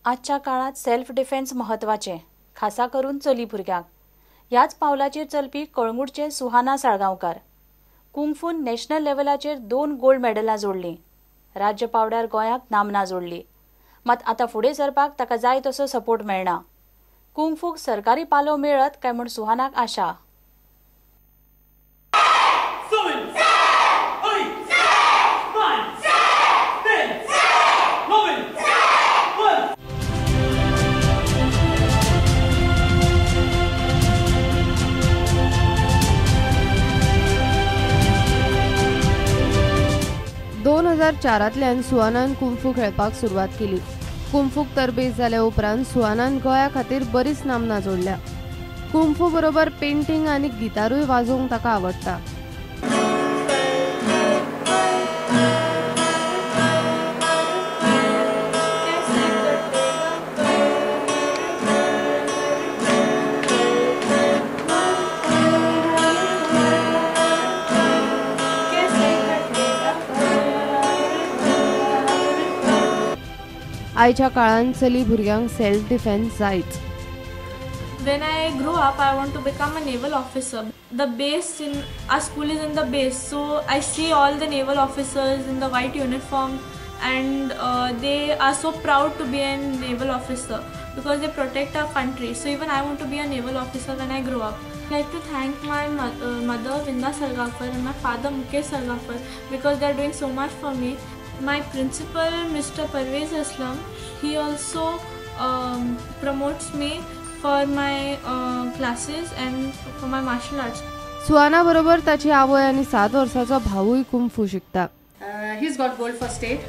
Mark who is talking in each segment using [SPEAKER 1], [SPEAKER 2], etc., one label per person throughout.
[SPEAKER 1] आजच्या काळात self defence महत्वाचे, खासा करून चली भुरग्यांक। याच पावलाचेर चलपी कळंगूटचे सुहाना साळगांवकार। कुंगफून नॅशनल लेवलाचेर 2 गोल्ड मेडलां जोडली। राज्य पावड्यार गोंयाक नामना जोडली। मात आता फुडें सरपाक ताका जाय तसो सपोर्ट मेळना। कुंगफूक सरकारी पालो मेळत काय म्हूण सुहानाक आशा।
[SPEAKER 2] 2004 सुहानान कुंगफू खेळपाक सुरवात केली। कुंगफूक तरबेज जाल्या उपरांत सुहानान गोंया खातीर बरीच नामना जोडल्या। कुंगफू बरोबर पेंटिंग आनी गिटारूय वाजोवंक ताका आवडटा। आयच्या काळान चली भुरग्यांक सेल्फ डिफेन्स जायच।
[SPEAKER 3] When I grow up, I want to become a naval officer. The base in our school is in the base, so I see all the naval officers in the white uniform, and they are so proud to be a naval officer because they protect our country. So even I want to be a naval officer when I grow up. I'd like to thank my mother Vinda Sargakar and my father Mukesh Sargakar because they are doing so much for me. My principal, Mr. Parvez Aslam, he also promotes me for my classes and for my martial arts.
[SPEAKER 2] सुहाना बरोबर ताची आवय आनी 7 वर्साचो भाऊय kung fu शिकता।
[SPEAKER 4] He's got gold for state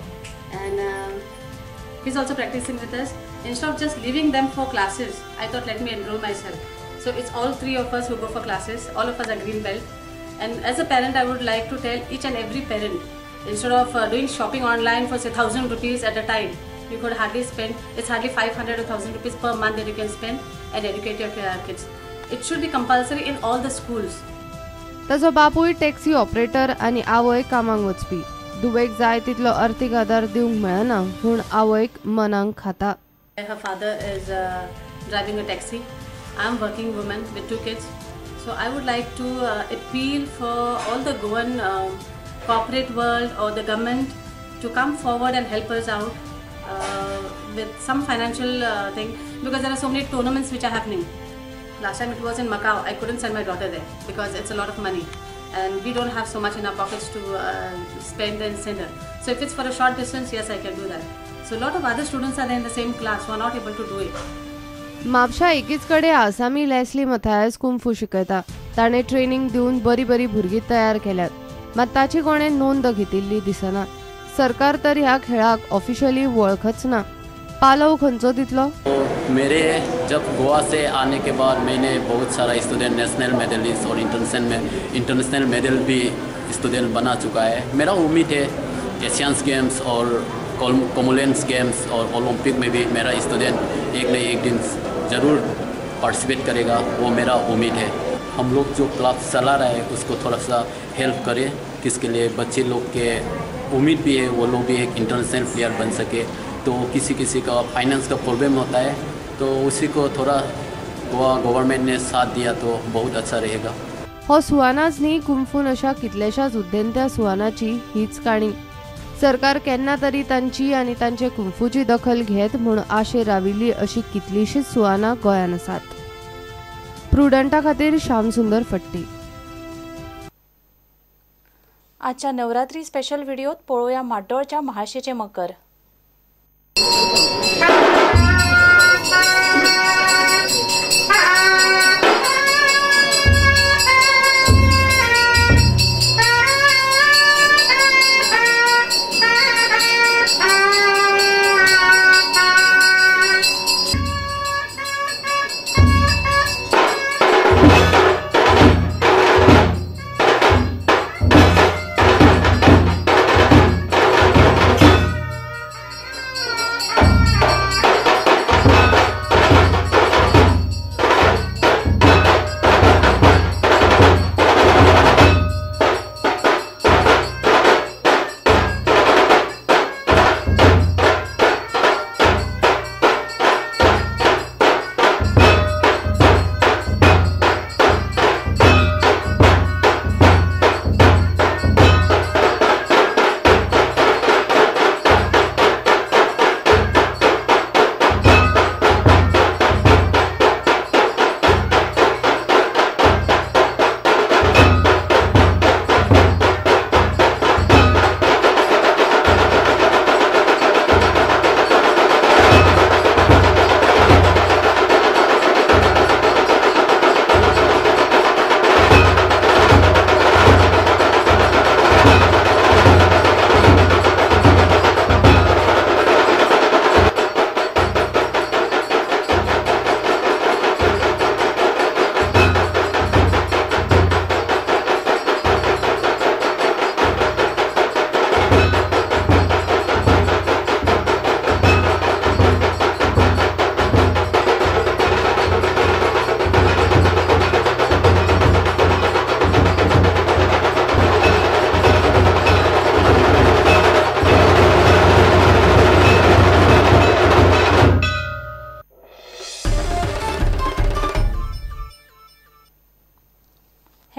[SPEAKER 4] and he's also practicing with us. Instead of just leaving them for classes, I thought let me enroll myself. So it's all 3 of us who go for classes. All of us are green belt. And as a parent, I would like to tell each and every parent, instead of doing shopping online for say 1,000 rupees at a time, you could hardly spend, it's hardly 500 or 1,000 rupees per month that you can spend and educate your kids. It should be compulsory in all the schools.
[SPEAKER 2] ताचो बापूय taxi operator आनी आवय कामाक वचपी। दुबेक जाय तितलो आर्थीक आदार दिवंक मेळना म्हूण आवयक मनाक खाता।
[SPEAKER 4] Her father is driving a taxi. I am working woman with 2 kids. So I would like to appeal for all the Goan corporate world or the government to come forward and help us out with some financial thing, because there are so many tournaments which are happening. Last time it was in Macau. I couldn't send my daughter there because it's a lot of money and we don't have so much in our pockets to spend and send her. So if it's for a short distance, yes, I can do that. So a lot of other students are there in the same class who are not able to do it.
[SPEAKER 2] Mapusa एकीच कडेन आसामी Leslie Matthias kung fu शिकयता। ताणें training दिवन बरी बरी भुरगीं तयार केल्यात, मात ताची कोणें नोंद घेतिल्ली दिसना। सरकार तर ह्या खेळाक ऑफिशियली वळखच ना। पालव खंयचो दितलो?
[SPEAKER 5] मेरे जब गोवा से आने के बाद मैंने बहुत सारा स्टूडेंट नेशनल मेडलिस्ट और इंटरनेशनल मेडल भी स्टूडेंट बना चुका है। मेरा उम्मीद है एशियंस गेम्स और कॉमनवेल्थ गेम्स और ओलंपिक में भी मेरा स्टूडेंट एक न एक दिन ज़रूर पार्टिसिपेट करेगा, वो मेरा उम्मीद है। हम लोग जो क्लब चला रहा है उसको थोड़ा सा हेल्प करें, किसके लिए बच्चे लोग के उम्मीद भी है वो लोग भी एक इंटरनेशनल प्लेयर बन सके। तो किसी का फाइनेंस का प्रॉब्लम होता है, तो उसी को थोड़ा गोवा गवर्नमेंट ने साथ दिया तो बहुत अच्छा रहेगा।
[SPEAKER 2] हो सुहानाच न्ही, कुंगफून अशा कितल्याशाच उद्देंत्या सुहानाची हीच काणी। सरकार केन्ना तरी तांची आनी तांचे कुंगफूची दखल घेत म्हूण आशेर राविल्ली अशी कितलीशीच सुहाना गोंयान आसात। प्रुडंटा खातीर श्याम सुंदर फट्टी।
[SPEAKER 1] आजच्या नवरात्री स्पेशल व्हिडिओत पळोवया माड्डोळच्या महाशेचे मकर।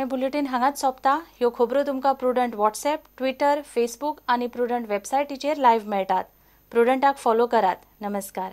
[SPEAKER 1] हें बुलेटिन हांगाच सोंपता. ह्यो खबरो तुमकां प्रुडंट व्हॉट्सॲप, ट्विटर, फेसबूक आनी प्रुडंट वेबसायटीचेर लायव्ह मेळटात. प्रुडंटाक फॉलो करात. नमस्कार.